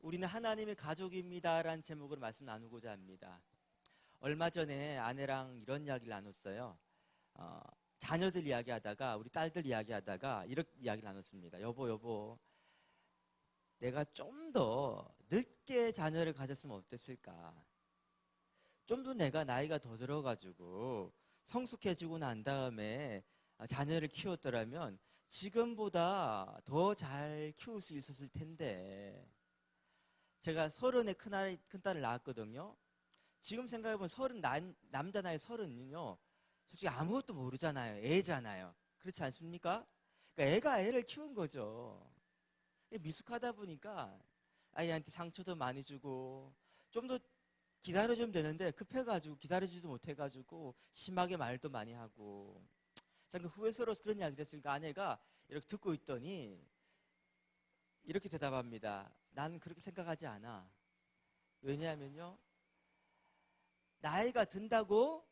우리는 하나님의 가족입니다라는 제목으로 말씀 나누고자 합니다. 얼마 전에 아내랑 이런 이야기를 나눴어요. 자녀들 이야기하다가, 우리 딸들 이야기하다가 이렇게 이야기를 나눴습니다. 여보, 내가 좀 더 늦게 자녀를 가졌으면 어땠을까? 좀 더 내가 나이가 더 들어가지고 성숙해지고 난 다음에 자녀를 키웠더라면 지금보다 더 잘 키울 수 있었을 텐데. 제가 30에 큰딸을 낳았거든요. 지금 생각해보면 남자 나이 30은요, 솔직히 아무것도 모르잖아요. 애잖아요. 그렇지 않습니까? 그러니까 애가 애를 키운 거죠. 미숙하다 보니까 아이한테 상처도 많이 주고, 좀 더 기다려주면 되는데 급해가지고 기다려주지도 못해가지고 심하게 말도 많이 하고. 잠깐 후회스러워서 그런 이야기를 했으니까 아내가 이렇게 듣고 있더니 이렇게 대답합니다. 나는 그렇게 생각하지 않아. 왜냐하면요, 나이가 든다고,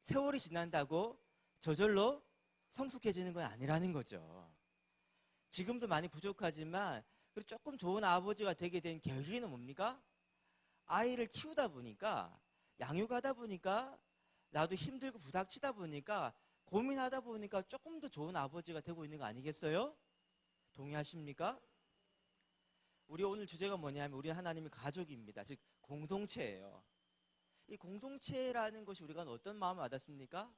세월이 지난다고 저절로 성숙해지는 건 아니라는 거죠. 지금도 많이 부족하지만 조금 좋은 아버지가 되게 된 계기는 뭡니까? 아이를 키우다 보니까, 양육하다 보니까, 나도 힘들고 부닥치다 보니까, 고민하다 보니까 조금 더 좋은 아버지가 되고 있는 거 아니겠어요? 동의하십니까? 우리 오늘 주제가 뭐냐면 우리 하나님의 가족입니다. 즉 공동체예요. 이 공동체라는 것이 우리가 어떤 마음을 받았습니까?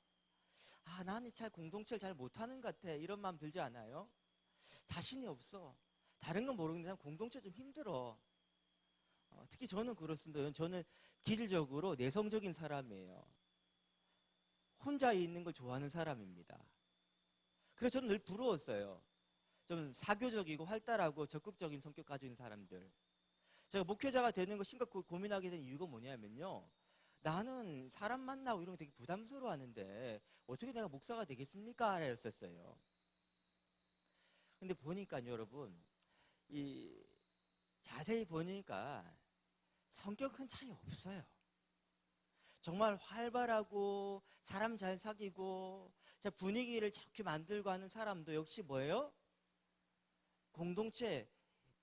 나는 잘 공동체를 잘 못하는 것 같아, 이런 마음 들지 않아요? 자신이 없어, 다른 건 모르겠는데 공동체 좀 힘들어. 특히 저는 그렇습니다. 저는 기질적으로 내성적인 사람이에요. 혼자 있는 걸 좋아하는 사람입니다. 그래서 저는 늘 부러웠어요. 좀 사교적이고 활달하고 적극적인 성격 가지고 있는 사람들. 제가 목회자가 되는 거 심각하게 고민하게 된 이유가 뭐냐면요, 나는 사람 만나고 이런 거 되게 부담스러워 하는데 어떻게 내가 목사가 되겠습니까? 였었어요. 근데 보니까 여러분, 자세히 보니까 성격 큰 차이 없어요. 정말 활발하고 사람 잘 사귀고 분위기를 좋게 만들고 하는 사람도 역시 뭐예요? 공동체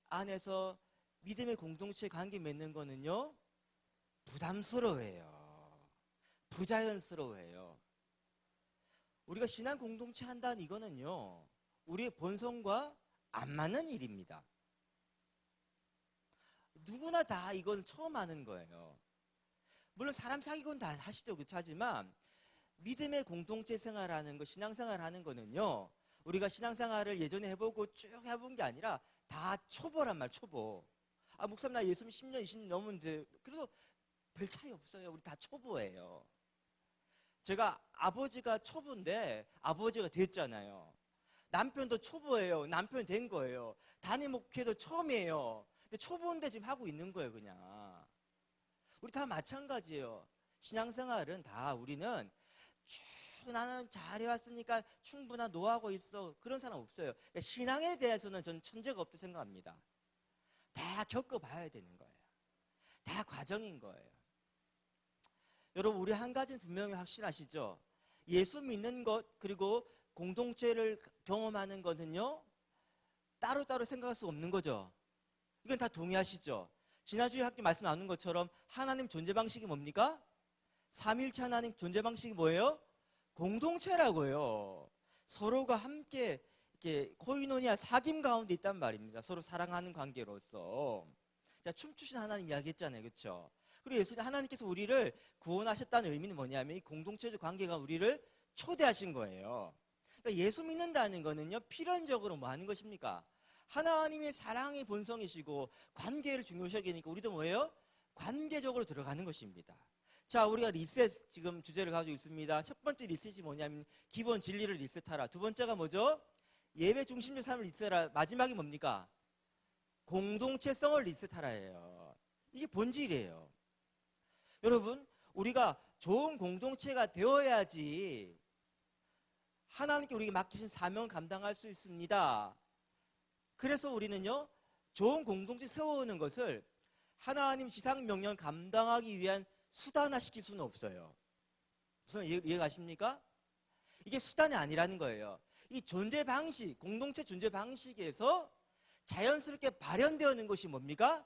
안에서 믿음의 공동체 관계 맺는 거는요, 부담스러워해요. 부자연스러워해요. 우리가 신앙 공동체 한다는 이거는요, 우리의 본성과 안 맞는 일입니다. 누구나 다 이건 처음 하는 거예요. 물론 사람 사귀고는 다 하시죠. 하지만 믿음의 공동체 생활하는 거, 신앙생활 하는 거는요, 우리가 신앙생활을 예전에 해보고 쭉 해본 게 아니라 다 초보란 말, 초보. 목사님 나 예수 10년, 20년 넘었는데 그래도 별 차이 없어요. 우리 다 초보예요. 제가 아버지가 초보인데 아버지가 됐잖아요. 남편도 초보예요. 남편 된 거예요. 단임 목회도 처음이에요. 근데 초보인데 지금 하고 있는 거예요, 그냥. 우리 다 마찬가지예요. 신앙생활은 다 우리는 쭉 나는 잘해왔으니까 충분한 노하고 있어, 그런 사람 없어요. 그러니까 신앙에 대해서는 저는 천재가 없다고 생각합니다. 다 겪어봐야 되는 거예요. 다 과정인 거예요. 여러분, 우리 한 가지는 분명히 확실하시죠? 예수 믿는 것, 그리고 공동체를 경험하는 것은요, 따로따로 생각할 수 없는 거죠. 이건 다 동의하시죠? 지난주에 학교 말씀 나눈 것처럼 하나님 존재 방식이 뭡니까? 삼위일체 하나님 존재 방식이 뭐예요? 공동체라고요. 서로가 함께 이렇게 코이노니아, 사귐 가운데 있단 말입니다. 서로 사랑하는 관계로서. 자, 춤추신 하나님 이야기했잖아요, 그렇죠? 그리고 예수님, 하나님께서 우리를 구원하셨다는 의미는 뭐냐면 이 공동체적 관계가 우리를 초대하신 거예요. 그러니까 예수 믿는다는 거는요, 필연적으로 뭐 하는 것입니까? 하나님의 사랑의 본성이시고 관계를 중요시 여기니까 우리도 뭐예요? 관계적으로 들어가는 것입니다. 자, 우리가 리셋 지금 주제를 가지고 있습니다. 첫 번째 리셋이 뭐냐면 기본 진리를 리셋하라. 두 번째가 뭐죠? 예배 중심적 삶을 리셋하라. 마지막이 뭡니까? 공동체성을 리셋하라예요. 이게 본질이에요. 여러분, 우리가 좋은 공동체가 되어야지 하나님께 우리에게 맡기신 사명을 감당할 수 있습니다. 그래서 우리는요, 좋은 공동체 세워오는 것을 하나님 지상 명령 감당하기 위한 수단화시킬 수는 없어요. 무슨 이해가십니까? 이게 수단이 아니라는 거예요. 이 존재 방식, 공동체 존재 방식에서 자연스럽게 발현되어있는 것이 뭡니까?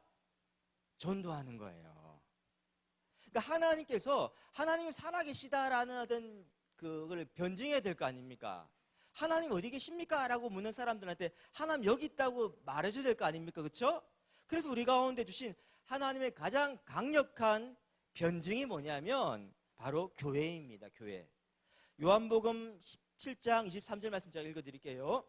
전도하는 거예요. 그러니까 하나님께서 하나님이 살아계시다라는 어떤 그걸 변증해야 될 거 아닙니까? 하나님 어디 계십니까? 라고 묻는 사람들한테 하나님 여기 있다고 말해줘야 될 거 아닙니까? 그렇죠? 그래서 우리 가운데 주신 하나님의 가장 강력한 변증이 뭐냐면 바로 교회입니다. 교회. 요한복음 17장 23절 말씀 제가 읽어드릴게요.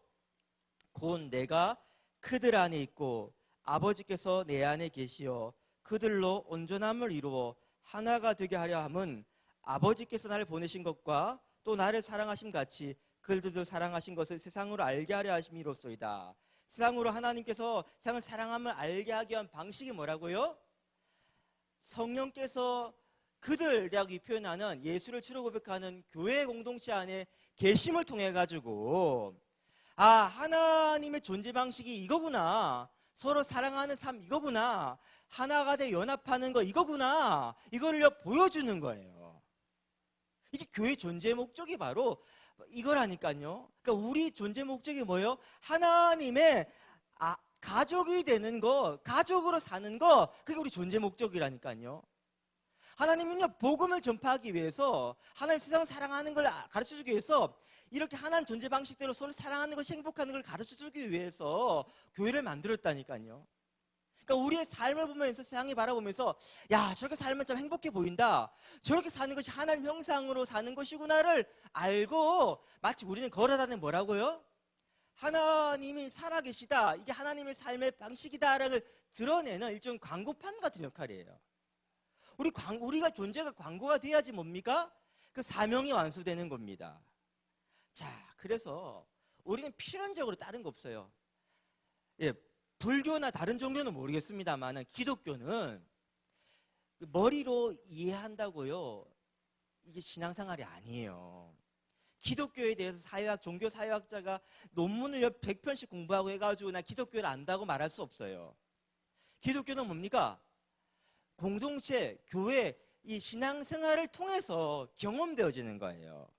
곧 내가 그들 안에 있고 아버지께서 내 안에 계시어 그들로 온전함을 이루어 하나가 되게 하려 함은 아버지께서 나를 보내신 것과 또 나를 사랑하심 같이 그들도 사랑하신 것을 세상으로 알게 하려 하심이로소이다. 세상으로 하나님께서 세상을 사랑함을 알게 하기 위한 방식이 뭐라고요? 성령께서 그들이라고 표현하는 예수를 주로 고백하는 교회 공동체 안에 계심을 통해 가지고 하나님의 존재 방식이 이거구나, 서로 사랑하는 삶 이거구나, 하나가 돼 연합하는 거 이거구나, 이거를 보여주는 거예요. 이게 교회 존재 목적이 바로 이거라니까요. 그러니까 우리 존재 목적이 뭐예요? 하나님의 가족이 되는 거, 가족으로 사는 거, 그게 우리 존재 목적이라니까요. 하나님은요, 복음을 전파하기 위해서, 하나님 세상을 사랑하는 걸 가르쳐주기 위해서, 이렇게 하나님 존재 방식대로 서로 사랑하는 것이 행복하는 걸 가르쳐주기 위해서 교회를 만들었다니까요. 그러니까 우리의 삶을 보면서, 세상이 바라보면서, 야, 저렇게 살면 좀 행복해 보인다, 저렇게 사는 것이 하나님 형상으로 사는 것이구나를 알고, 마치 우리는 걸어다니는 뭐라고요? 하나님이 살아계시다, 이게 하나님의 삶의 방식이다라는 걸 드러내는 일종의 광고판 같은 역할이에요. 우리가 존재가 광고가 돼야지 뭡니까? 그 사명이 완수되는 겁니다. 자, 그래서 우리는 필연적으로 다른 거 없어요. 예, 불교나 다른 종교는 모르겠습니다만 기독교는 머리로 이해한다고요, 이게 신앙생활이 아니에요. 기독교에 대해서 종교 사회학자가 논문을 100편씩 공부하고 해가지고 나 기독교를 안다고 말할 수 없어요. 기독교는 뭡니까? 공동체, 교회, 이 신앙생활을 통해서 경험되어지는 거예요.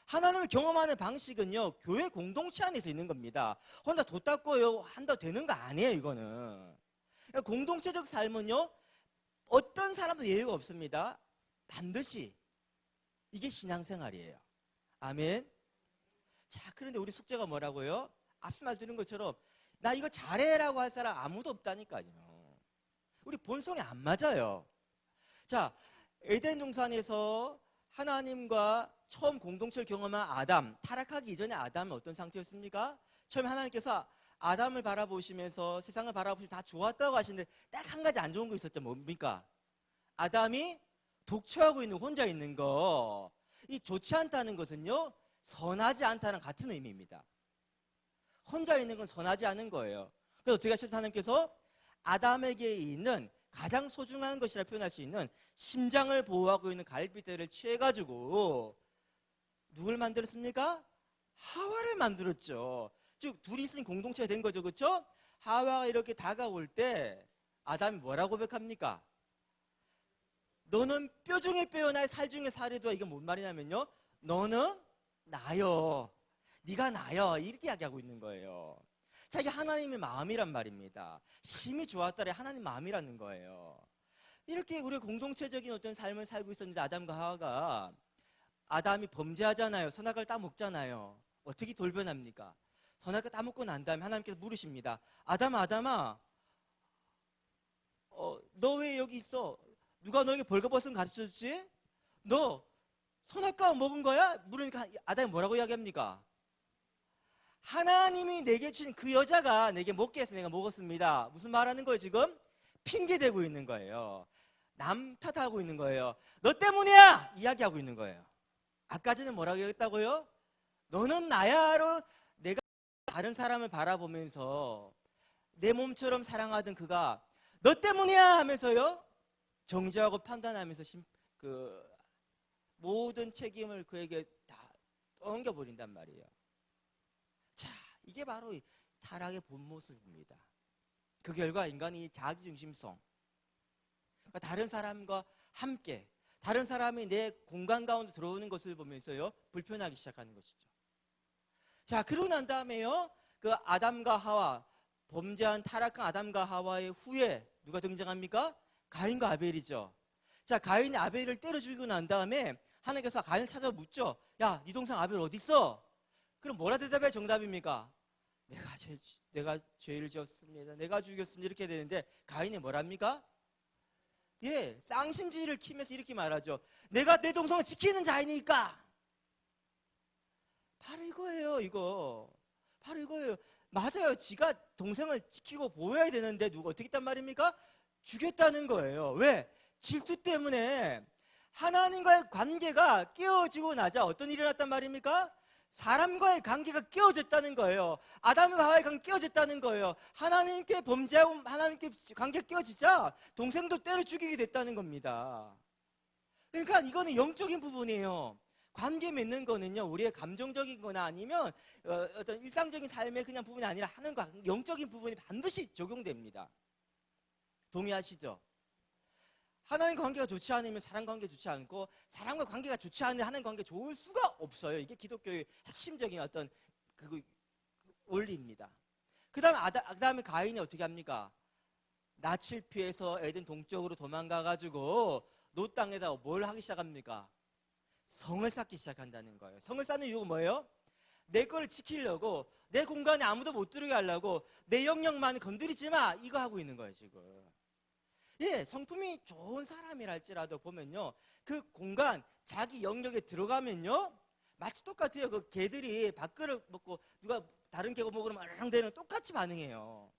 하나님을 경험하는 방식은요, 교회 공동체 안에서 있는 겁니다. 혼자 도 닦고요 한다 되는 거 아니에요, 이거는. 그러니까 공동체적 삶은요, 어떤 사람도 예외가 없습니다. 반드시 이게 신앙생활이에요. 아멘. 자, 그런데 우리 숙제가 뭐라고요? 앞서 말드린 것처럼 나 이거 잘해라고 할 사람 아무도 없다니까요. 우리 본성이 안 맞아요. 자, 에덴 동산에서 하나님과 처음 공동체를 경험한 아담, 타락하기 이전에 아담은 어떤 상태였습니까? 처음에 하나님께서 아담을 바라보시면서 세상을 바라보시면 다 좋았다고 하시는데 딱 한 가지 안 좋은 거 있었죠. 뭡니까? 아담이 독처하고 있는, 혼자 있는 거. 이 좋지 않다는 것은요, 선하지 않다는 같은 의미입니다. 혼자 있는 건 선하지 않은 거예요. 그래서 어떻게 하셨어요? 하나님께서 아담에게 있는 가장 소중한 것이라 표현할 수 있는 심장을 보호하고 있는 갈빗대를 취해가지고 누굴 만들었습니까? 하와를 만들었죠. 즉 둘이 있으니 공동체가 된 거죠. 그렇죠? 하와가 이렇게 다가올 때 아담이 뭐라고 고백합니까? 너는 뼈 중에 뼈요 나의 살 중에 살이도. 이게 뭔 말이냐면요, 너는 나요, 네가 나요, 이렇게 이야기하고 있는 거예요. 자, 이게 하나님의 마음이란 말입니다. 심히 좋았다래 하나님 마음이라는 거예요. 이렇게 우리 공동체적인 어떤 삶을 살고 있었는데 아담과 하와가, 아담이 범죄하잖아요. 선악을 따먹잖아요. 어떻게 돌변합니까? 선악을 따먹고 난 다음에 하나님께서 물으십니다. 아담아, 아담아, 너 왜 여기 있어? 누가 너에게 벌거벗은 가르쳐줬지? 너 선악과 먹은 거야? 물으니까 아담이 뭐라고 이야기합니까? 하나님이 내게 주신 그 여자가 내게 먹게 해서 내가 먹었습니다. 무슨 말하는 거예요 지금? 핑계대고 있는 거예요. 남 탓하고 있는 거예요. 너 때문이야! 이야기하고 있는 거예요. 아까 전에 뭐라고 했다고요? 너는 나야로 내가 다른 사람을 바라보면서 내 몸처럼 사랑하던 그가 너 때문이야 하면서요, 정죄하고 판단하면서 모든 책임을 그에게 다 엉겨버린단 말이에요. 자, 이게 바로 타락의 본 모습입니다. 그 결과 인간이 자기중심성, 그러니까 다른 사람과 함께, 다른 사람이 내 공간 가운데 들어오는 것을 보면서요, 불편하기 시작하는 것이죠. 자, 그러고 난 다음에요, 그 아담과 하와, 범죄한 타락한 아담과 하와의 후에 누가 등장합니까? 가인과 아벨이죠. 자, 가인이 아벨을 때려 죽이고 난 다음에 하나님께서 가인을 찾아 묻죠. 야, 네 동생 아벨 어디 있어? 그럼 뭐라 대답해? 정답입니까? 내가 죄를 지었습니다. 내가 죽였습니다. 이렇게 되는데 가인이 뭐랍니까? 예, 쌍심지를 키면서 이렇게 말하죠. 내가 내 동생을 지키는 자이니까. 바로 이거예요, 이거. 바로 이거예요. 맞아요. 지가 동생을 지키고 보호해야 되는데 누가 어떻게 했단 말입니까? 죽였다는 거예요. 왜? 질투 때문에 하나님과의 관계가 깨어지고 나자 어떤 일이 일어났단 말입니까? 사람과의 관계가 깨어졌다는 거예요. 아담과 하와의 관계가 깨어졌다는 거예요. 하나님께 범죄하고 하나님께 관계가 깨어지자 동생도 때려 죽이게 됐다는 겁니다. 그러니까 이거는 영적인 부분이에요. 관계 맺는 거는요, 우리의 감정적인 거나 아니면 어떤 일상적인 삶의 그냥 부분이 아니라 하는 영적인 부분이 반드시 적용됩니다. 동의하시죠? 하나님 관계가 좋지 않으면 사람 관계가 좋지 않고, 사람과 관계가 좋지 않으면 하나님 관계가 좋을 수가 없어요. 이게 기독교의 핵심적인 어떤 그 원리입니다. 그 다음에 가인이 어떻게 합니까? 낯을 피해서 에덴 동쪽으로 도망가가지고 노 땅에다 뭘 하기 시작합니까? 성을 쌓기 시작한다는 거예요. 성을 쌓는 이유가 뭐예요? 내 걸 지키려고, 내 공간에 아무도 못 들어오게 하려고, 내 영역만 건드리지 마, 이거 하고 있는 거예요, 지금. 예, 성품이 좋은 사람이랄지라도 보면요, 그 공간, 자기 영역에 들어가면요, 마치 똑같아요. 그 개들이 밥그릇 먹고 누가 다른 개가 먹으면 얼렁대는 똑같이 반응해요.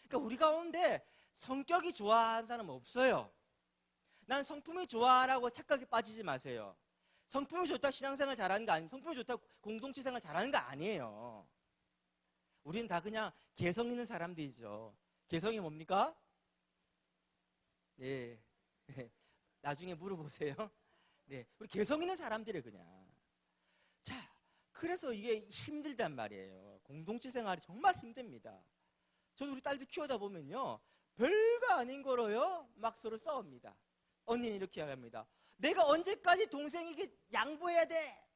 그러니까 우리 가운데 성격이 좋아하는 사람은 없어요. 난 성품이 좋아라고 착각에 빠지지 마세요. 성품이 좋다 신앙생활 잘하는 거 아니에요. 성품이 좋다 공동체 생활 잘하는 거 아니에요. 우리는 다 그냥 개성 있는 사람들이죠. 개성이 뭡니까? 네. 나중에 물어보세요. 네. 우리 개성 있는 사람들이 그냥. 자, 그래서 이게 힘들단 말이에요. 공동체 생활이 정말 힘듭니다. 저도 우리 딸들 키우다 보면요, 별거 아닌 거로요, 막 서로 싸웁니다. 언니는 이렇게 이야기합니다. 내가 언제까지 동생에게 양보해야 돼?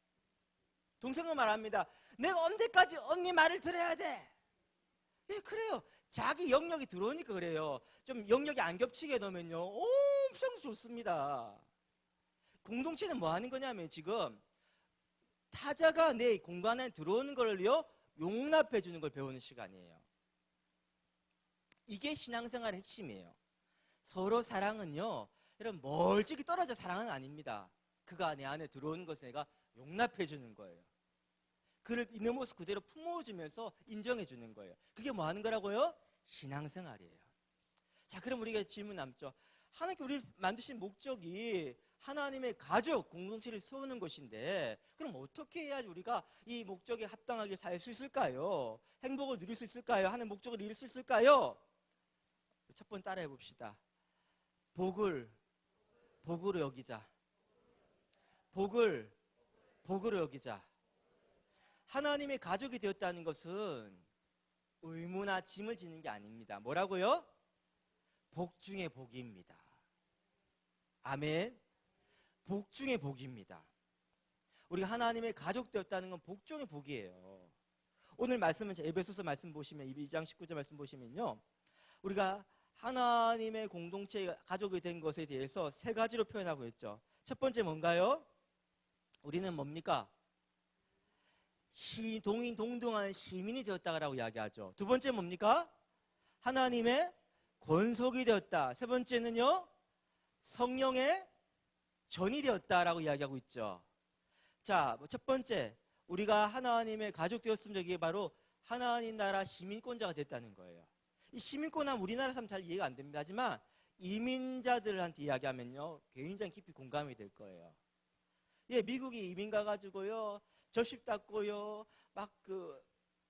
동생은 말합니다. 내가 언제까지 언니 말을 들어야 돼? 예, 그래요. 자기 영역이 들어오니까 그래요. 좀 영역이 안 겹치게 놓으면요, 엄청 좋습니다. 공동체는 뭐 하는 거냐면 지금 타자가 내 공간에 들어오는 걸요, 용납해 주는 걸 배우는 시간이에요. 이게 신앙생활의 핵심이에요. 서로 사랑은요, 여러분 멀찍이 떨어져 사랑은 아닙니다. 그가 내 안에 들어오는 것을 내가 용납해 주는 거예요. 그를 있는 모습 그대로 품어주면서 인정해 주는 거예요. 그게 뭐 하는 거라고요? 신앙생활이에요. 자, 그럼 우리가 질문 남죠. 하나님께 우리를 만드신 목적이 하나님의 가족, 공동체를 세우는 것인데, 그럼 어떻게 해야지 우리가 이 목적에 합당하게 살 수 있을까요? 행복을 누릴 수 있을까요? 하는 목적을 이룰 수 있을까요? 첫 번 따라해 봅시다. 복으로 여기자. 복으로 여기자. 하나님의 가족이 되었다는 것은 의무나 짐을 지는 게 아닙니다. 뭐라고요? 복 중의 복입니다. 아멘. 복 중의 복입니다. 우리가 하나님의 가족 되었다는 건 복 중의 복이에요. 오늘 말씀은 에베소서 말씀 보시면 2장 19절 말씀 보시면요, 우리가 하나님의 공동체 가족이 된 것에 대해서 세 가지로 표현하고 있죠. 첫 번째 뭔가요? 우리는 뭡니까? 동등한 시민이 되었다라고 이야기하죠. 두 번째 뭡니까? 하나님의 권속이 되었다. 세 번째는요, 성령의 전이 되었다라고 이야기하고 있죠. 자, 첫 번째, 우리가 하나님의 가족 되었으면 이게 바로 하나님 나라 시민권자가 됐다는 거예요. 이 시민권은 우리나라 사람 잘 이해가 안 됩니다. 하지만 이민자들한테 이야기하면요, 굉장히 깊이 공감이 될 거예요. 예, 미국이 이민 가가지고요, 접시 닦고요, 막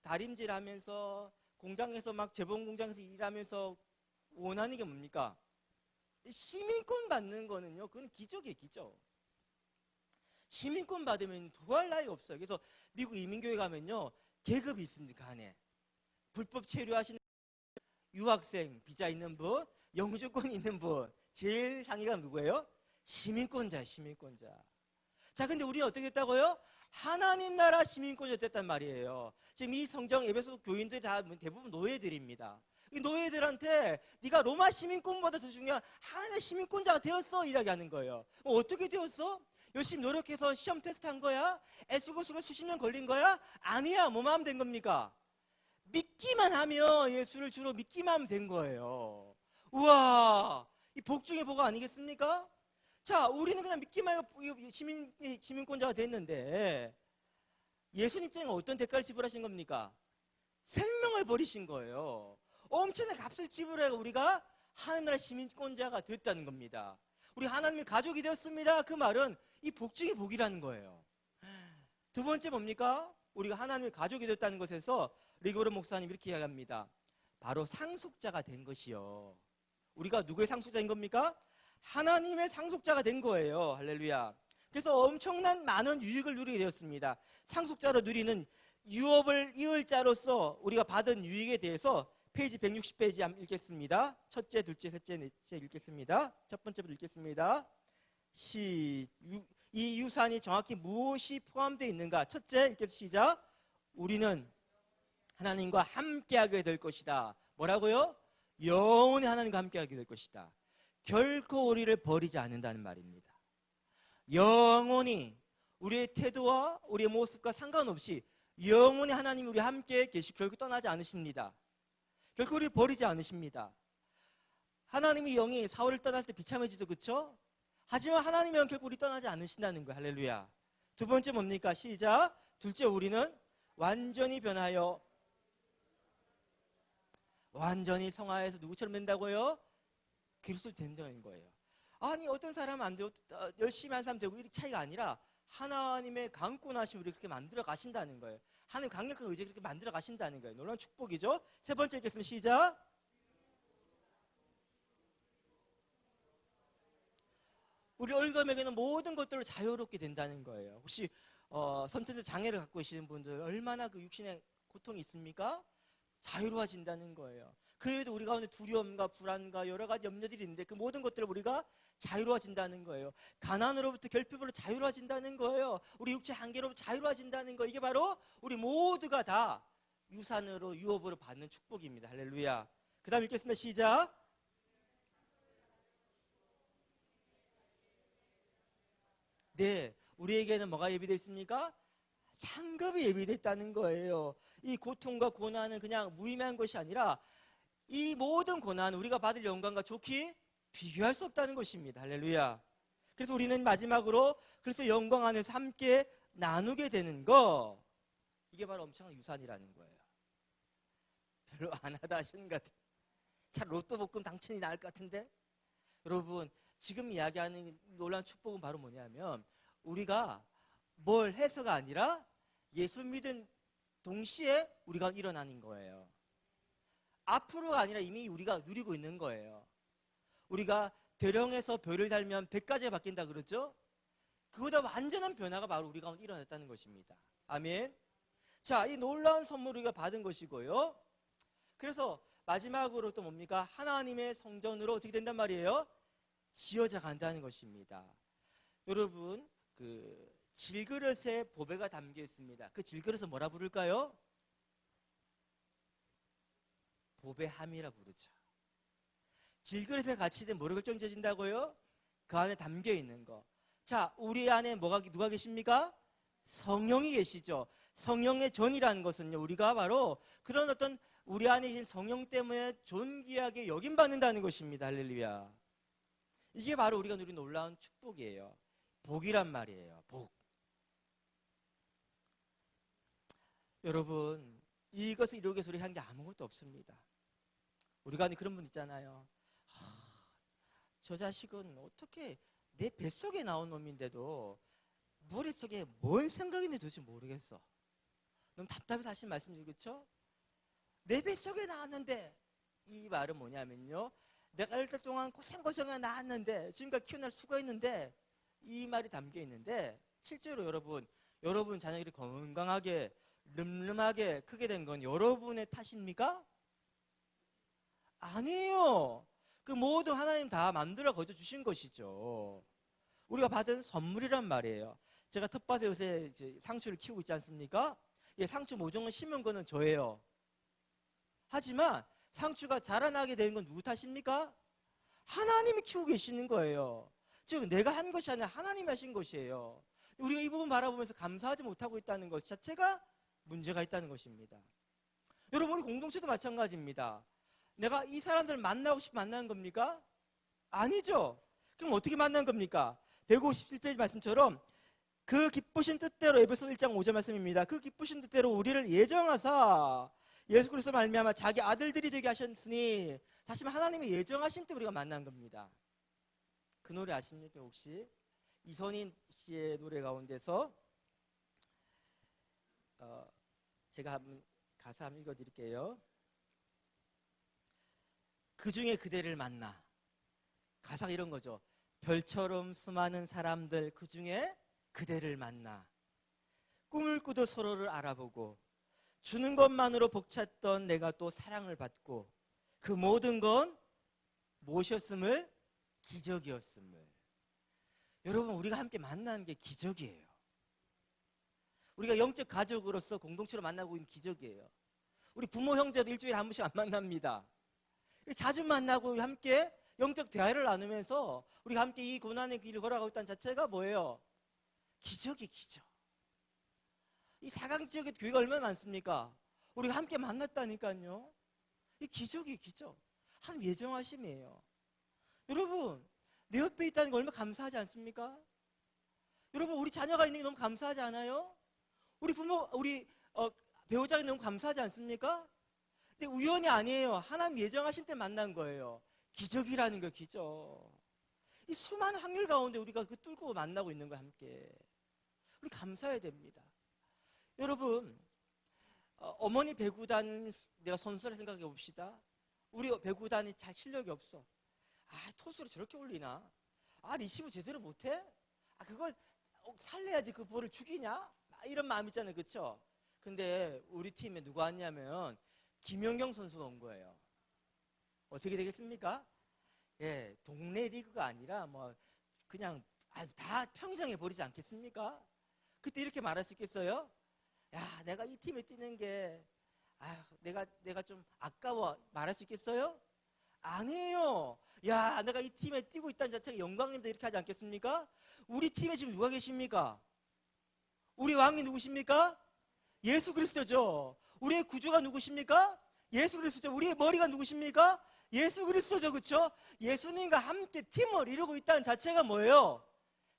다림질 하면서 공장에서 막 재봉 공장에서 일하면서 원하는 게 뭡니까? 시민권 받는 거는요, 그건 기적이에요, 기적. 시민권 받으면 더할 나위 없어요. 그래서 미국 이민교회 가면요, 계급이 있습니다. 그 안에 불법 체류하시는 유학생 비자 있는 분, 영주권 있는 분, 제일 상위가 누구예요? 시민권자예요, 시민권자. 자, 근데 우리는 어떻게 했다고요? 하나님 나라 시민권이 됐단 말이에요. 지금 이 성경 에베소 교인들이 다 대부분 노예들입니다. 이 노예들한테 네가 로마 시민권보다 더 중요한 하나님의 시민권자가 되었어 이야기하는 거예요. 어떻게 되었어? 열심히 노력해서 시험 테스트한 거야? 애쓰고쓰고 수십 년 걸린 거야? 아니야. 뭐만 하면 된 겁니까? 믿기만 하면, 예수를 주로 믿기만 하면 된 거예요. 우와, 이 복 중에 복 아니겠습니까? 자, 우리는 그냥 믿기만 하고 시민권자가 됐는데 예수님 입장에 어떤 대가를 지불하신 겁니까? 생명을 버리신 거예요. 엄청난 값을 지불해서 우리가 하나님 나라 시민권자가 됐다는 겁니다. 우리 하나님의 가족이 되었습니다. 그 말은 이 복 중에 복이라는 거예요. 두 번째 뭡니까? 우리가 하나님의 가족이 됐다는 것에서 리고르 목사님 이렇게 이야기합니다. 바로 상속자가 된 것이요. 우리가 누구의 상속자인 겁니까? 하나님의 상속자가 된 거예요. 할렐루야. 그래서 엄청난 많은 유익을 누리게 되었습니다. 상속자로 누리는 유업을 이을 자로서 우리가 받은 유익에 대해서 페이지 160페이지 한번 읽겠습니다. 첫째, 둘째, 셋째, 넷째 읽겠습니다. 첫 번째부터 읽겠습니다. 이 유산이 정확히 무엇이 포함되어 있는가? 첫째, 읽겠습니다. 시작. 우리는 하나님과 함께하게 될 것이다. 뭐라고요? 영원히 하나님과 함께하게 될 것이다. 결코 우리를 버리지 않는다는 말입니다. 영원히 우리의 태도와 우리의 모습과 상관없이 영원히 하나님이 우리 함께 계시고 결코 떠나지 않으십니다. 결코 우리를 버리지 않으십니다. 하나님의 영이 사울을 떠났을 때 비참해지죠, 그렇죠? 하지만 하나님의 영 결코 우리 떠나지 않으신다는 거예요. 할렐루야. 두 번째 뭡니까? 시작. 둘째, 우리는 완전히 변하여 완전히 성화해서 누구처럼 된다고요? 그리스도 된다는 거예요. 아니 어떤 사람은 안 되고 열심히 한 사람 되고 이렇게 차이가 아니라 하나님의 강권하심 우리 그렇게 만들어 가신다는 거예요. 하나님 강력한 의지 그렇게 만들어 가신다는 거예요. 놀라운 축복이죠. 세 번째 읽겠습니다. 시작. 우리 얼감에게는 모든 것들을 자유롭게 된다는 거예요. 혹시 선천적 장애를 갖고 계시는 분들 얼마나 그 육신의 고통이 있습니까? 자유로워진다는 거예요. 그 외에도 우리 가운데 두려움과 불안과 여러 가지 염려들이 있는데 그 모든 것들을 우리가 자유로워진다는 거예요. 가난으로부터 결핍으로 자유로워진다는 거예요. 우리 육체 한계로부터 자유로워진다는 거. 이게 바로 우리 모두가 다 유산으로 유업으로 받는 축복입니다. 할렐루야. 그 다음 읽겠습니다. 시작. 네, 우리에게는 뭐가 예비되어 있습니까? 상급이 예비되어 있다는 거예요. 이 고통과 고난은 그냥 무의미한 것이 아니라 이 모든 고난은 우리가 받을 영광과 좋게 비교할 수 없다는 것입니다. 할렐루야. 그래서 우리는 마지막으로 그래서 영광 안에서 함께 나누게 되는 거, 이게 바로 엄청난 유산이라는 거예요. 별로 안 하다 하시는 것 같아요. 차 로또 복권 당첨이 나을 것 같은데? 여러분, 지금 이야기하는 놀라운 축복은 바로 뭐냐면 우리가 뭘 해서가 아니라 예수 믿은 동시에 우리가 일어나는 거예요. 앞으로가 아니라 이미 우리가 누리고 있는 거예요. 우리가 대령에서 별을 달면 100가지가 바뀐다 그러죠? 그보다 완전한 변화가 바로 우리 가운데 일어났다는 것입니다. 아멘. 자, 이 놀라운 선물을 우리가 받은 것이고요. 그래서 마지막으로 또 뭡니까? 하나님의 성전으로 어떻게 된단 말이에요? 지어져 간다는 것입니다. 여러분, 그 질그릇에 보배가 담겨 있습니다. 그 질그릇을 뭐라 부를까요? 보배함이라 부르죠. 질그릇에 같이 뭐로 결정져진다고요? 그 안에 담겨 있는 거. 자, 우리 안에 누가 계십니까? 성령이 계시죠. 성령의 전이라는 것은요, 우리가 바로 그런 어떤 우리 안에 계신 성령 때문에 존귀하게 여김받는다는 것입니다. 할렐루야. 이게 바로 우리가 누린 놀라운 축복이에요. 복이란 말이에요. 복. 여러분, 이것을 이루기 위해서 우리가 한 게 아무것도 없습니다. 우리가 그런 분 있잖아요. 저 자식은 어떻게 내 뱃속에 나온 놈인데도 머릿속에 뭔 생각이 있는지 도대체 모르겠어. 너무 답답해서 하신 말씀이죠, 그렇죠? 내 뱃속에 나왔는데, 이 말은 뭐냐면요, 내가 1달 동안 고생고생해 나왔는데 지금까지 키우느라 수고했는데, 이 말이 담겨 있는데 실제로 여러분 자녀들이 건강하게 늠름하게 크게 된 건 여러분의 탓입니까? 아니에요. 그 모든 하나님 다 만들어 거저 주신 것이죠. 우리가 받은 선물이란 말이에요. 제가 텃밭에 요새 이제 상추를 키우고 있지 않습니까? 예, 상추 모종을 심은 거는 저예요. 하지만 상추가 자라나게 되는 건 누구 탓입니까? 하나님이 키우고 계시는 거예요. 즉 내가 한 것이 아니라 하나님이 하신 것이에요. 우리가 이 부분 바라보면서 감사하지 못하고 있다는 것 자체가 문제가 있다는 것입니다. 여러분, 우리 공동체도 마찬가지입니다. 내가 이 사람들을 만나고 싶어 만나는 겁니까? 아니죠. 그럼 어떻게 만난 겁니까? 157페이지 말씀처럼 그 기쁘신 뜻대로, 에베소서 1장 5절 말씀입니다. 그 기쁘신 뜻대로 우리를 예정하사 예수 그리스도 말미암아 자기 아들들이 되게 하셨으니, 다시 말하면 하나님이 예정하신 때 우리가 만난 겁니다. 그 노래 아십니까 혹시? 이선인 씨의 노래 가운데서 제가 한번 가사 한번 읽어드릴게요. 그 중에 그대를 만나. 가사가 이런 거죠. 별처럼 수많은 사람들 그 중에 그대를 만나. 꿈을 꾸듯 서로를 알아보고 주는 것만으로 벅찼던 내가 또 사랑을 받고 그 모든 건 무엇이었음을? 기적이었음을. 여러분, 우리가 함께 만나는 게 기적이에요. 우리가 영적 가족으로서 공동체로 만나고 있는 기적이에요. 우리 부모 형제도 일주일에 한 번씩 안 만납니다. 자주 만나고 함께 영적 대화를 나누면서 우리가 함께 이 고난의 길을 걸어가고 있다는 자체가 뭐예요? 기적이 기적. 이 사강 지역에 교회가 얼마나 많습니까? 우리가 함께 만났다니까요. 이 기적이 기적. 하나님 예정하심이에요. 여러분, 내 옆에 있다는 거 얼마나 감사하지 않습니까? 여러분, 우리 자녀가 있는 게 너무 감사하지 않아요? 우리 부모, 우리 배우자가 너무 감사하지 않습니까? 근데 우연이 아니에요. 하나님 예정하신 때 만난 거예요. 기적이라는 거, 기적. 이 수많은 확률 가운데 우리가 그 뚫고 만나고 있는 거야, 함께. 우리 감사해야 됩니다. 여러분, 어머니 배구단, 내가 선수를 생각해 봅시다. 우리 배구단이 잘 실력이 없어. 아, 토수를 저렇게 올리나? 아, 리시브 제대로 못해? 아, 그걸 살려야지 그 볼을 죽이냐? 이런 마음 있잖아요, 그렇죠? 근데 우리 팀에 누가 왔냐면 김연경 선수가 온 거예요. 어떻게 되겠습니까? 예, 동네 리그가 아니라 뭐 그냥 다 평정해 버리지 않겠습니까? 그때 이렇게 말할 수 있겠어요? 야, 내가 이 팀에 뛰는 게 내가 좀 아까워 말할 수 있겠어요? 아니에요. 야, 내가 이 팀에 뛰고 있다는 자체가 영광인데 이렇게 하지 않겠습니까? 우리 팀에 지금 누가 계십니까? 우리 왕이 누구십니까? 예수 그리스도죠. 우리의 구주가 누구십니까? 예수 그리스도죠. 우리의 머리가 누구십니까? 예수 그리스도죠. 그렇죠? 예수님과 함께 팀을 이루고 있다는 자체가 뭐예요?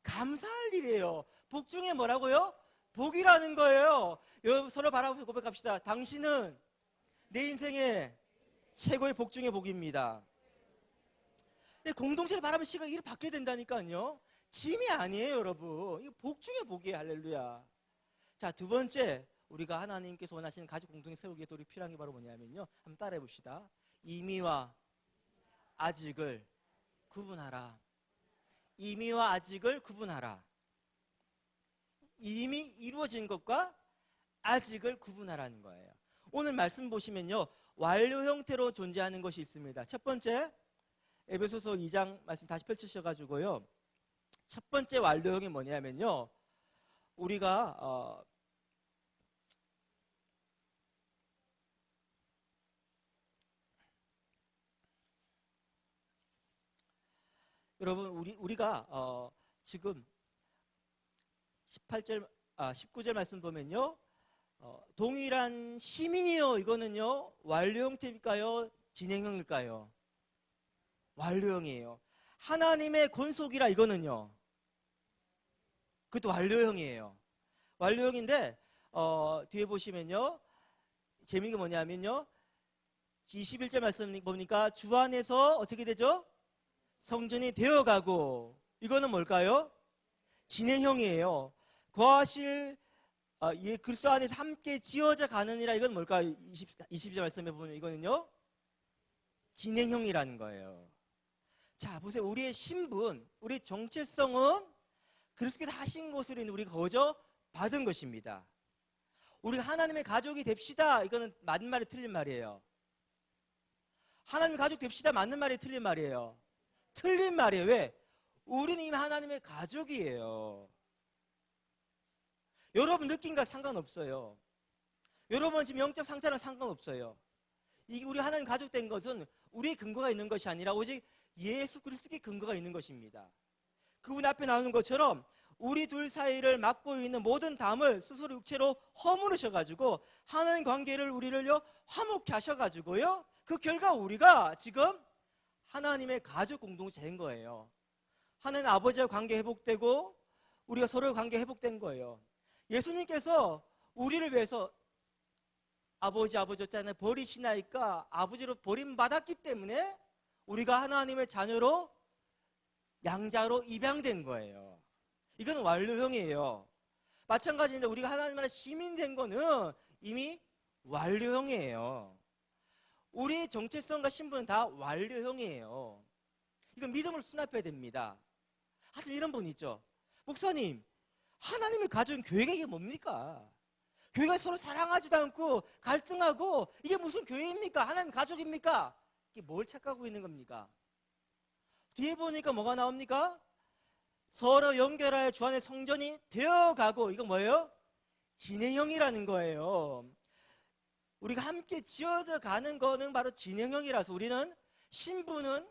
감사할 일이에요. 복 중에 뭐라고요? 복이라는 거예요. 여러분, 서로 바라보면서 고백합시다. 당신은 내 인생의 최고의 복 중의 복입니다. 공동체를 바라보는 시각이 이렇게 바뀌어야 된다니까요. 짐이 아니에요, 여러분. 이거 복 중의 복이에요. 할렐루야. 자, 두 번째, 우리가 하나님께서 원하시는 가족 공동체 세우기 위해서 우리 필요한 게 바로 뭐냐면요. 한번 따라해 봅시다. 이미와 아직을 구분하라. 이미와 아직을 구분하라. 이미 이루어진 것과 아직을 구분하라는 거예요. 오늘 말씀 보시면요, 완료 형태로 존재하는 것이 있습니다. 첫 번째, 에베소서 2장 말씀 다시 펼치셔가지고요, 첫 번째 완료형이 뭐냐면요, 우리가 여러분, 우리가 지금 19절 말씀 보면요, 동일한 시민이요, 이거는요 완료 형태일까요? 진행형일까요? 완료형이에요. 하나님의 권속이라, 이거는요 그것도 완료형이에요. 완료형인데 뒤에 보시면요, 재미가 뭐냐면요, 21절 말씀 보니까 주 안에서 어떻게 되죠? 성전이 되어가고, 이거는 뭘까요? 진행형이에요. 거하실 그리스도 안에서 함께 지어져 가느니라, 이건 뭘까요? 20절 말씀에 보면 이거는요 진행형이라는 거예요. 자, 보세요. 우리의 신분, 우리의 정체성은 그리스도께서 하신 것으로 인해 우리가 거저 받은 것입니다. 우리가 하나님의 가족이 됩시다, 이거는 맞는 말이 틀린 말이에요. 하나님의 가족 됩시다, 맞는 말이 틀린 말이에요. 틀린 말이에요. 왜? 우리는 이미 하나님의 가족이에요. 여러분 느낌과 상관없어요. 여러분 지금 영적 상태랑 상관없어요. 이게 우리 하나님 가족 된 것은 우리의 근거가 있는 것이 아니라 오직 예수 그리스도의 근거가 있는 것입니다. 그분 앞에 나오는 것처럼 우리 둘 사이를 막고 있는 모든 담을 스스로 육체로 허물으셔가지고 하나님 관계를 우리를요 화목케 하셔가지고요 그 결과 우리가 지금 하나님의 가족 공동체인 거예요. 하나님 아버지와 관계 회복되고 우리가 서로의 관계 회복된 거예요. 예수님께서 우리를 위해서 아버지 어쩌잖아요. 버리시나이까 아버지로 버림받았기 때문에 우리가 하나님의 자녀로 양자로 입양된 거예요. 이건 완료형이에요. 마찬가지인데 우리가 하나님 나라 시민 된 거는 이미 완료형이에요. 우리의 정체성과 신분은 다 완료형이에요. 이건 믿음으로 수납해야 됩니다. 하지만 이런 분 있죠. 목사님, 하나님의 가족은 교회가 이게 뭡니까? 교회가 서로 사랑하지도 않고 갈등하고 이게 무슨 교회입니까? 하나님 가족입니까? 이게 뭘 착각하고 있는 겁니까? 뒤에 보니까 뭐가 나옵니까? 서로 연결하여 주 안에 성전이 되어가고 이거 뭐예요? 진행형이라는 거예요. 우리가 함께 지어져 가는 거는 바로 진행형이라서 우리는 신분은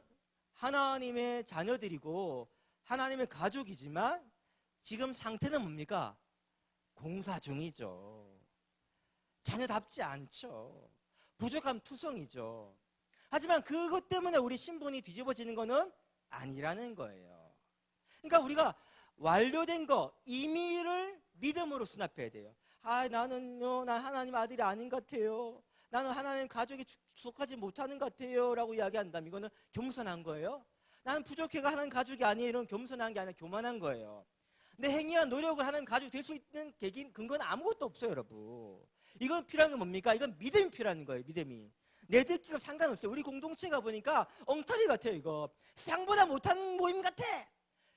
하나님의 자녀들이고 하나님의 가족이지만 지금 상태는 뭡니까? 공사 중이죠. 자녀답지 않죠. 부족함 투성이죠. 하지만 그것 때문에 우리 신분이 뒤집어지는 거는 아니라는 거예요. 그러니까 우리가 완료된 거, 임의를 믿음으로 수납해야 돼요. 나는요, 난 하나님 아들이 아닌 것 같아요. 나는 하나님 가족에 속하지 못하는 것 같아요. 라고 이야기한다면 이거는 겸손한 거예요. 나는 부족해가 하나님 가족이 아니에요. 이런 겸손한 게 아니라 교만한 거예요. 내 행위와 노력을 하나님 가족이 될 수 있는 계기, 근거는 아무것도 없어요, 여러분. 이건 필요한 게 뭡니까? 이건 믿음이 필요한 거예요, 믿음이. 내 듣기가 상관없어요. 우리 공동체가 보니까 엉터리 같아요, 이거. 세상보다 못한 모임 같아.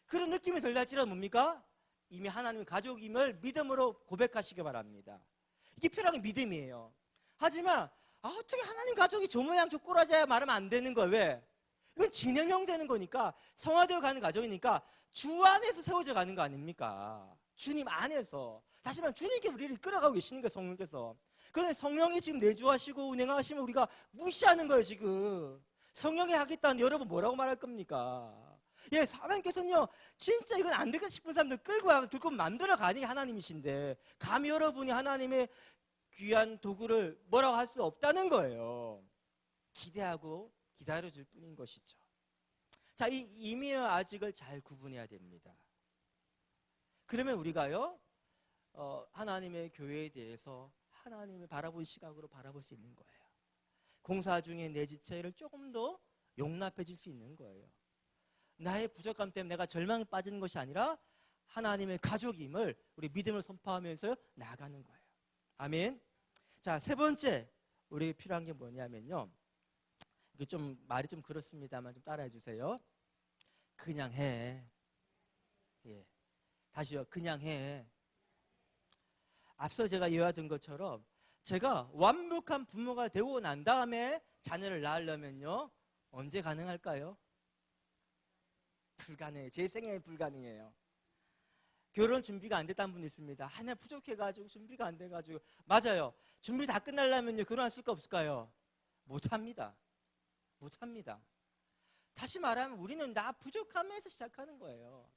그런 느낌이 들랄지라도 뭡니까? 이미 하나님의 가족임을 믿음으로 고백하시기 바랍니다. 이게 필요한 게 믿음이에요. 하지만 어떻게 하나님 가족이 저 모양 저 꼴하자야 말하면 안 되는 거예요. 왜? 이건 진행형 되는 거니까 성화되어 가는 과정이니까 주 안에서 세워져 가는 거 아닙니까? 주님 안에서. 다시 말하면 주님께 우리를 이끌어가고 계시는 거예요. 성령께서. 그런데 성령이 지금 내주하시고 운행하시면 우리가 무시하는 거예요. 지금 성령이 하겠다는 여러분 뭐라고 말할 겁니까? 예, 하나님께서는요 진짜 이건 안 되겠다 싶은 사람들 끌고 와서 결국 만들어 가니 하나님이신데 감히 여러분이 하나님의 귀한 도구를 뭐라고 할 수 없다는 거예요. 기대하고 기다려줄 뿐인 것이죠. 자, 이 임의와 아직을 잘 구분해야 됩니다. 그러면 우리가요 하나님의 교회에 대해서 하나님을 바라볼 시각으로 바라볼 수 있는 거예요. 공사 중에 내 지체를 조금 더 용납해 줄 수 있는 거예요. 나의 부족함 때문에 내가 절망에 빠지는 것이 아니라 하나님의 가족임을 우리 믿음을 선포하면서 나아가는 거예요. 아멘. 자, 세 번째 우리에게 필요한 게 뭐냐면요. 이게 좀 말이 좀 그렇습니다만 좀 따라해 주세요. 그냥 해. 예. 다시요. 그냥 해. 앞서 제가 이야기한 것처럼 제가 완벽한 부모가 되고 난 다음에 자녀를 낳으려면요. 언제 가능할까요? 불가능해요. 제 생애에 불가능해요. 결혼 준비가 안 됐다는 분이 있습니다. 하나 부족해가지고 준비가 안 돼가지고. 맞아요. 준비 다 끝나려면요. 결혼할 수가 없을까요? 못합니다. 못합니다. 다시 말하면 우리는 나 부족함에서 시작하는 거예요.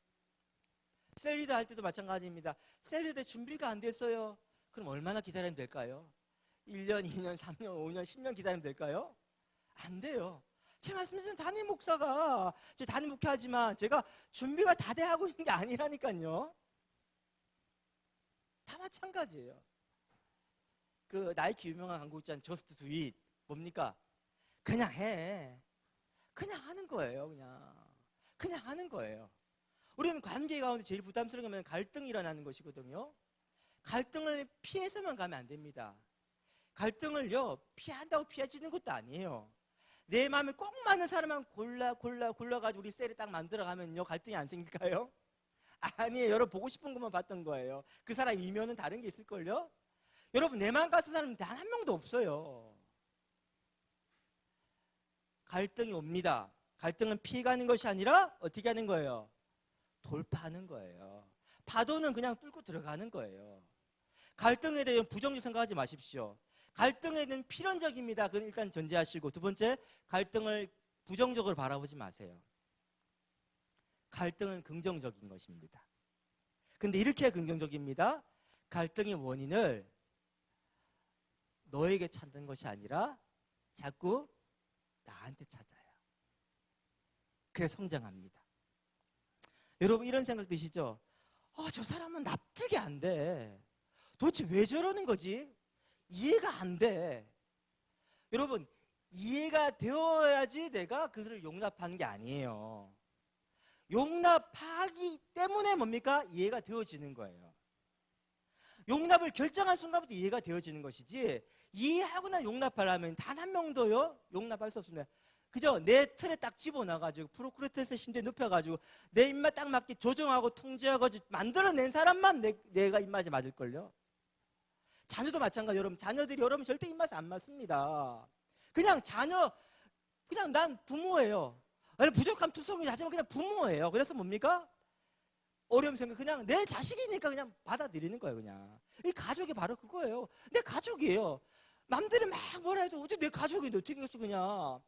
셀리드 할 때도 마찬가지입니다. 셀리드 준비가 안 됐어요. 그럼 얼마나 기다리면 될까요? 1년, 2년, 3년, 5년, 10년 기다리면 될까요? 안 돼요. 제 말씀드린 담임 목사가 제 담임 목회하지만 제가 준비가 다 돼 하고 있는 게 아니라니까요. 다 마찬가지예요. 그 나이키 유명한 광고 있잖아요. Just do it. 뭡니까? 그냥 해. 그냥 하는 거예요. 그냥 하는 거예요. 우리는 관계 가운데 제일 부담스러운 건 갈등이 일어나는 것이거든요. 갈등을 피해서만 가면 안 됩니다. 갈등을요 피한다고 피해지는 것도 아니에요. 내 마음에 꼭 맞는 사람만 골라가지고 우리 셀에 딱 만들어가면요 갈등이 안 생길까요? 아니에요. 여러분 보고 싶은 것만 봤던 거예요. 그 사람 이면은 다른 게 있을걸요? 여러분 내 마음 같은 사람은 단 한 명도 없어요. 갈등이 옵니다. 갈등은 피해가는 것이 아니라 어떻게 하는 거예요? 돌파하는 거예요. 파도는 그냥 뚫고 들어가는 거예요. 갈등에 대한 부정적 생각하지 마십시오. 갈등에는 필연적입니다. 그건 일단 전제하시고, 두 번째, 갈등을 부정적으로 바라보지 마세요. 갈등은 긍정적인 것입니다. 근데 이렇게 긍정적입니다. 갈등의 원인을 너에게 찾는 것이 아니라 자꾸 나한테 찾아요. 그래서 성장합니다. 여러분 이런 생각 드시죠? 저 사람은 납득이 안 돼. 도대체 왜 저러는 거지? 이해가 안 돼. 여러분 이해가 되어야지 내가 그것을 용납하는 게 아니에요. 용납하기 때문에 뭡니까? 이해가 되어지는 거예요. 용납을 결정한 순간부터 이해가 되어지는 것이지, 이해하고 난 용납하려면 단 한 명도요 용납할 수 없습니다. 그죠? 내 틀에 딱 집어넣어가지고 프로크레테스 신대 눕혀가지고 내 입맛 딱 맞게 조정하고 통제하고 만들어낸 사람만 내가 입맛에 맞을걸요. 자녀도 마찬가지. 여러분 자녀들이 여러분 절대 입맛에 안 맞습니다. 그냥 자녀, 그냥 난 부모예요. 부족함 투성이 하지만 그냥 부모예요. 그래서 뭡니까? 어려움 생각, 그냥 내 자식이니까 그냥 받아들이는 거예요. 그냥 이 가족이 바로 그거예요. 내 가족이에요. 남들이 막 뭐라 해도 어떻게 내 가족인데 어떻게 했어. 그냥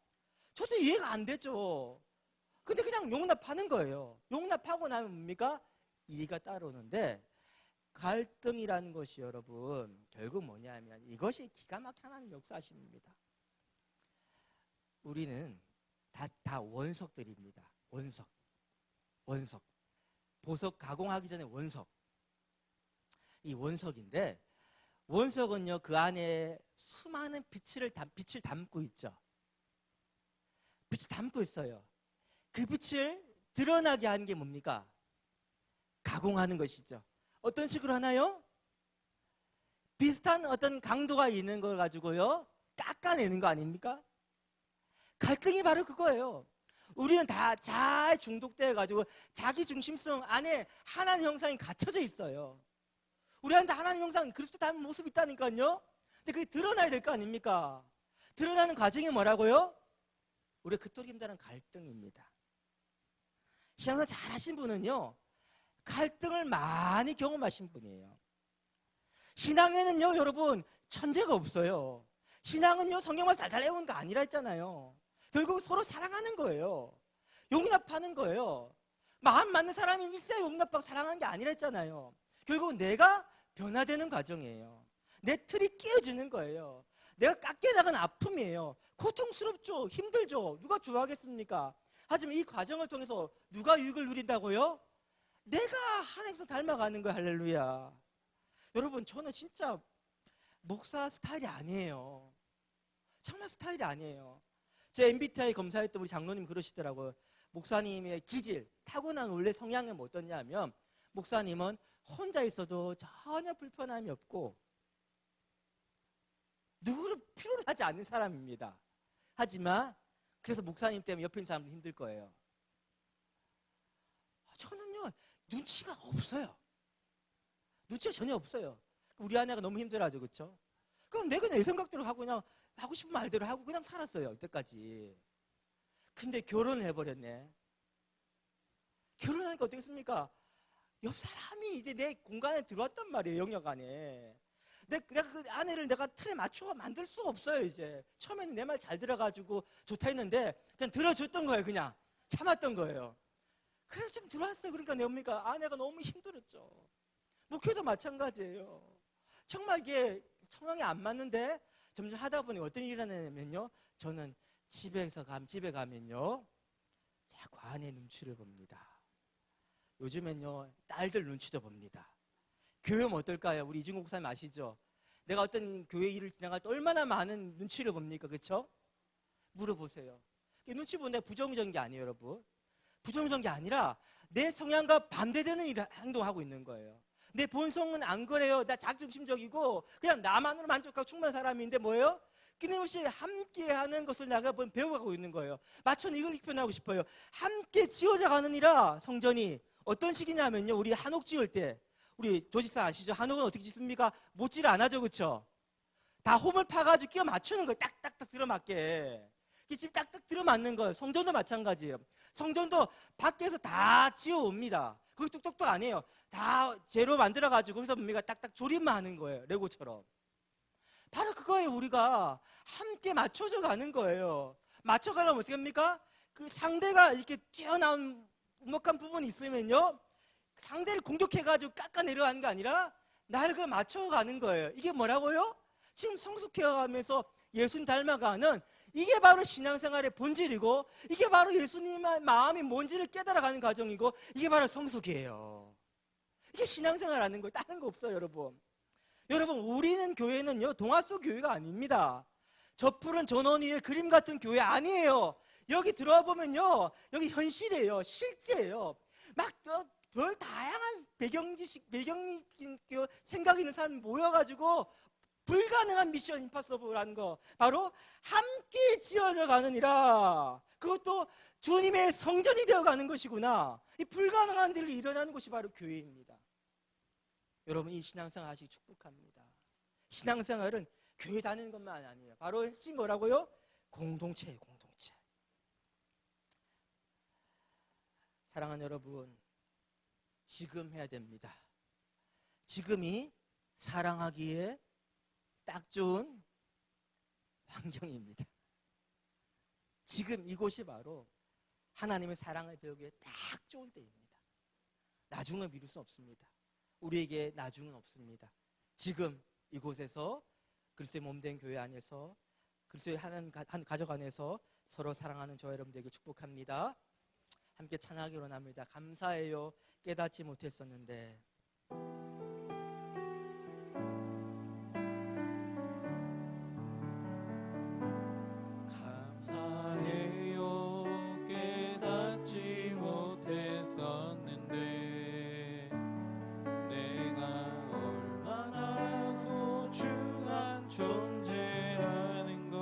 저도 이해가 안 되죠. 근데 그냥 용납하는 거예요. 용납하고 나면 뭡니까? 이해가 따라오는데, 갈등이라는 것이 여러분 결국 뭐냐면 이것이 기가 막힌 하나님 역사하십니다. 우리는 다 원석들입니다. 원석. 보석 가공하기 전에 원석. 이 원석인데, 원석은요 그 안에 수많은 빛을 담고 있죠. 빛을 담고 있어요. 그 빛을 드러나게 하는 게 뭡니까? 가공하는 것이죠. 어떤 식으로 하나요? 비슷한 어떤 강도가 있는 걸 가지고요 깎아내는 거 아닙니까? 갈등이 바로 그거예요. 우리는 다 잘 중독돼 가지고 자기 중심성 안에 하나님 형상이 갇혀져 있어요. 우리한테 하나님 형상, 그리스도 닮은 모습이 있다니까요. 근데 그게 드러나야 될 거 아닙니까? 드러나는 과정이 뭐라고요? 우리가 그토록 힘든 갈등입니다. 신앙생활 잘 하신 분은요 갈등을 많이 경험하신 분이에요. 신앙에는요 여러분 천재가 없어요. 신앙은요 성경만 잘 외우는 거 아니라 했잖아요. 결국 서로 사랑하는 거예요. 용납하는 거예요. 마음 맞는 사람이 있어야 용납하고 사랑하는 게 아니라 했잖아요. 결국 내가 변화되는 과정이에요. 내 틀이 깨어지는 거예요. 내가 깎여 나가는 아픔이에요. 고통스럽죠. 힘들죠. 누가 좋아하겠습니까? 하지만 이 과정을 통해서 누가 유익을 누린다고요? 내가 하나님과 닮아가는 거예요. 할렐루야. 여러분 저는 진짜 목사 스타일이 아니에요. 정말 스타일이 아니에요. 제 MBTI 검사했던 우리 장로님 그러시더라고요. 목사님의 기질, 타고난 원래 성향은 뭐 어떠냐면, 목사님은 혼자 있어도 전혀 불편함이 없고 누구를 필요로 하지 않는 사람입니다. 하지만 그래서 목사님 때문에 옆에 있는 사람도 힘들 거예요. 저는요 눈치가 없어요. 눈치가 전혀 없어요. 우리 아내가 너무 힘들어하죠. 그렇죠? 그럼 내가 내 생각대로 하고 그냥 하고 싶은 말대로 하고 그냥 살았어요. 이때까지. 근데 결혼을 해버렸네. 결혼하니까 어떻겠습니까? 옆 사람이 이제 내 공간에 들어왔단 말이에요. 영역 안에. 내가 그 아내를 내가 틀에 맞추고 만들 수가 없어요. 이제 처음에는 내 말 잘 들어가지고 좋다 했는데 그냥 들어줬던 거예요. 그냥 참았던 거예요. 그래서 지금 들어왔어요. 그러니까 뭡니까? 아내가 너무 힘들었죠. 목회도 마찬가지예요. 정말 이게 성향이 안 맞는데 점점 하다 보니 어떤 일이 일어나냐면요, 저는 집에 가면요 자꾸 아내 눈치를 봅니다. 요즘엔요 딸들 눈치도 봅니다. 교회 오면 어떨까요? 우리 이진국 목사님 아시죠? 내가 어떤 교회 일을 지나갈 때 얼마나 많은 눈치를 봅니까? 그렇죠? 물어보세요. 눈치 보는 게 부정적인 게 아니에요. 여러분, 부정적인 게 아니라 내 성향과 반대되는 행동을 하고 있는 거예요. 내 본성은 안 그래요. 나 자기중심적이고 그냥 나만으로 만족하고 충분한 사람인데 뭐예요? 끊임없이 함께하는 것을 내가 배워가고 있는 거예요. 마천은 이걸 표현하고 싶어요. 함께 지어져 가느니라. 성전이 어떤 식이냐면요, 우리 한옥 지을 때 우리 조집사 아시죠? 한옥은 어떻게 짓습니까? 못질 안 하죠. 그렇죠? 다 홈을 파가지고 끼워 맞추는 거예요. 딱딱딱 들어맞게. 집 딱딱 들어맞는 거예요. 성전도 마찬가지예요. 성전도 밖에서 다 지어옵니다. 거기 뚝뚝뚝 안 해요. 다 재료 만들어가지고 거기서 뭡니까? 딱딱 조립만 하는 거예요. 레고처럼. 바로 그거에 우리가 함께 맞춰져 가는 거예요. 맞춰가려면 어떻게 합니까? 그 상대가 이렇게 튀어나온 우먹한 부분이 있으면요, 상대를 공격해가지고 깎아내려가는 게 아니라 나를 그 맞춰가는 거예요. 이게 뭐라고요? 지금 성숙해가면서 예수님 닮아가는, 이게 바로 신앙생활의 본질이고, 이게 바로 예수님의 마음이 뭔지를 깨달아가는 과정이고, 이게 바로 성숙이에요. 이게 신앙생활하는 거예요. 다른 거 없어요, 여러분. 여러분, 우리는 교회는요, 동화 속 교회가 아닙니다. 저 푸른 전원 위에 그림 같은 교회 아니에요. 여기 들어와 보면요, 여기 현실이에요. 실제예요. 막 별 다양한 배경이 생각 있는 사람이 모여가지고 불가능한 미션 임파서블한 거, 바로 함께 지어져 가느니라. 그것도 주님의 성전이 되어 가는 것이구나. 이 불가능한 일이 일어나는 것이 바로 교회입니다. 여러분, 이 신앙생활 하시기 축복합니다. 신앙생활은 교회 다니는 것만 아니에요. 바로 핵심 뭐라고요? 공동체예요, 공동체. 사랑하는 여러분, 지금 해야 됩니다. 지금이 사랑하기에 딱 좋은 환경입니다. 지금 이곳이 바로 하나님의 사랑을 배우기에 딱 좋은 때입니다. 나중은 미룰 수 없습니다. 우리에게 나중은 없습니다. 지금 이곳에서 그리스도의 몸된 교회 안에서, 그리스도의 한 가족 안에서 서로 사랑하는 저와 여러분들에게 축복합니다. 함께 찬양하기 원합니다. 감사해요. 깨닫지 못했었는데. 감사해요. 깨닫지 못했었는데 내가 얼마나 소중한 존재라는 걸,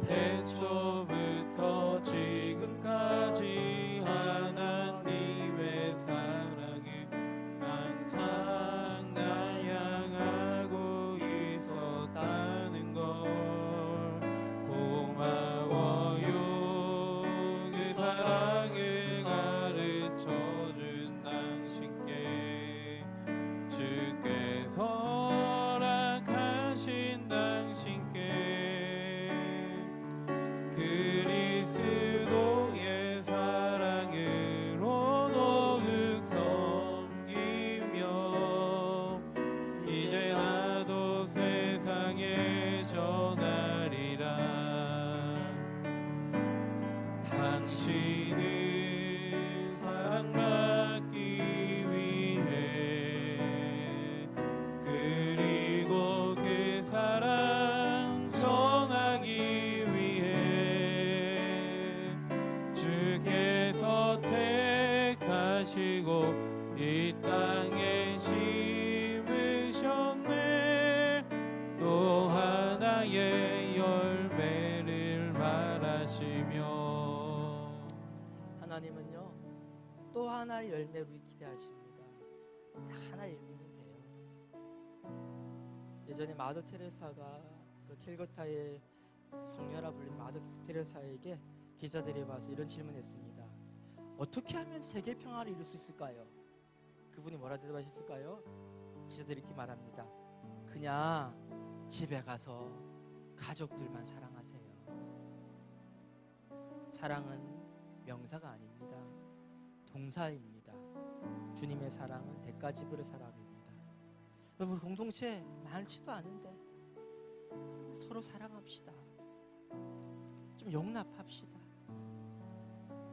태초부터 지금까지 하나님의 사랑에 항상 날 향하고 있었다는 걸 고마워요. 그 사랑을 가르쳐준 당신께, 주께서 허락하신 당신께 그리스도의 사랑으로 더욱 섬기며 이제 나도 세상에 전하리라. 당신은 사랑받기 위해, 그리고 그 사랑 전하기 위해 주께서 택하시고 이 땅에 심으셨네. 또 하나의 열매를 바라시며. 하나님은요, 또 하나의 열매를 기대하십니다. 딱 하나의 열매면 돼요. 예전에 마더 테레사가 그 캘거타의 성녀라 불린 마더 테레사에게 기자들이 와서 이런 질문했습니다. 어떻게 하면 세계 평화를 이룰 수 있을까요? 그분이 뭐라 대답하셨을까요? 기자들이 이렇게 말합니다. 그냥 집에 가서 가족들만 사랑하세요. 사랑은 명사가 아닙니다. 동사입니다. 주님의 사랑은 대가 지불의 사랑입니다. 여러분, 공동체 많지도 않은데 서로 사랑합시다. 좀 용납합시다.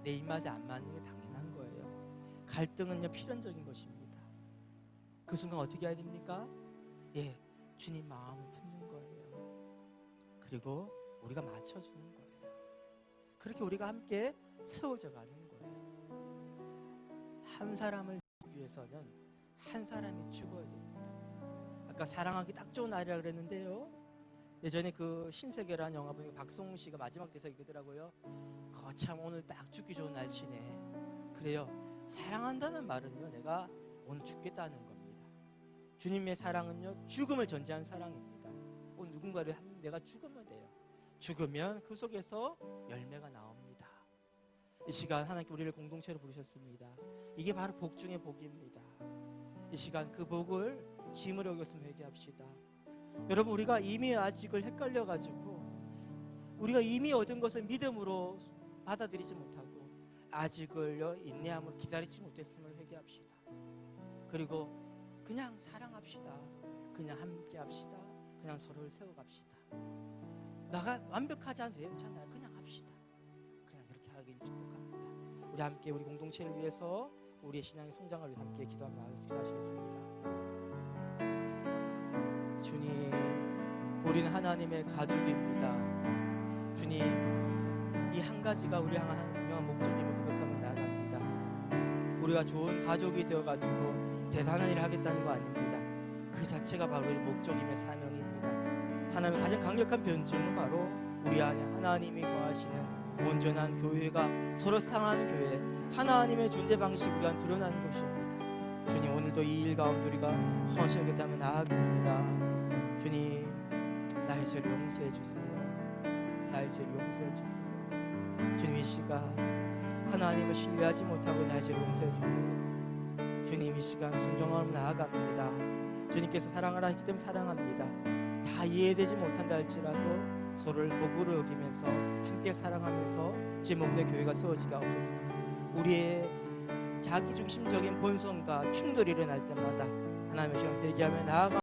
내 입맛에 안 맞는 게 당연한 거예요. 갈등은요, 필연적인 것입니다. 그 순간 어떻게 해야 됩니까? 예, 주님 마음을 품는 거예요. 그리고 우리가 맞춰주는 거예요. 그렇게 우리가 함께 세워져 가는 거예요. 한 사람을 위해서는 한 사람이 죽어야 됩니다. 아까 사랑하기 딱 좋은 날이라 그랬는데요, 예전에 그 신세계라는 영화 보니까 박성웅 씨가 마지막 대사가 있더라고요. 거참 오늘 딱 죽기 좋은 날씨네. 그래요. 사랑한다는 말은요, 내가 오늘 죽겠다는 겁니다. 주님의 사랑은요, 죽음을 전제한 사랑입니다. 오늘 누군가를 내가 죽으면 돼요. 죽으면 그 속에서 열매가 나옵니다. 이 시간 하나님께 우리를 공동체로 부르셨습니다. 이게 바로 복 중의 복입니다. 이 시간 그 복을 짐으로 여겼으면 회개합시다. 여러분, 우리가 이미 아직을 헷갈려가지고 우리가 이미 얻은 것을 믿음으로 받아들이지 못하고 아직을요 인내함으로 기다리지 못했음을 회개합시다. 그리고 그냥 사랑합시다. 그냥 함께합시다. 그냥 서로를 세워갑시다. 나가 완벽하지 않아도 괜찮아요. 그냥 합시다. 그냥 그렇게 하길 축복합니다. 우리 함께 우리 공동체를 위해서 우리의 신앙의 성장을 위해 함께 기도하시겠습니다. 주님, 우리는 하나님의 가족입니다. 주님, 이 한 가지가 우리 향한 분명한 목적임을 고백하며 나아갑니다. 우리가 좋은 가족이 되어가지고 대단한 일을 하겠다는 거 아닙니다. 그 자체가 바로 우리의 목적임의 사명입니다. 하나님의 가장 강력한 변증은 바로 우리 안에 하나님이 거하시는 온전한 교회가, 서로 사랑하는 교회, 하나님의 존재 방식이 우리 안에 드러나는 것입니다. 주님, 오늘도 이 일 가운데 우리가 헌신하겠다면 나아갑니다. 주님, 나의 죄를 용서해 주세요. 나의 죄를 용서해 주세요. 주님, 이 시간 하나님을 신뢰하지 못하고 나의 죄를 용서해 주세요. 주님, 이 시간 순종하며 나아갑니다. 주님께서 사랑을 하시기 때문에 사랑합니다. 다 이해되지 못한다 할지라도 서로를 복으로 여기면서 함께 사랑하면서 제 몸의 교회가 세워지게 하옵소서. 우리의 자기중심적인 본성과 충돌이 일어날 때마다 하나님의 시간 회개하며 나아가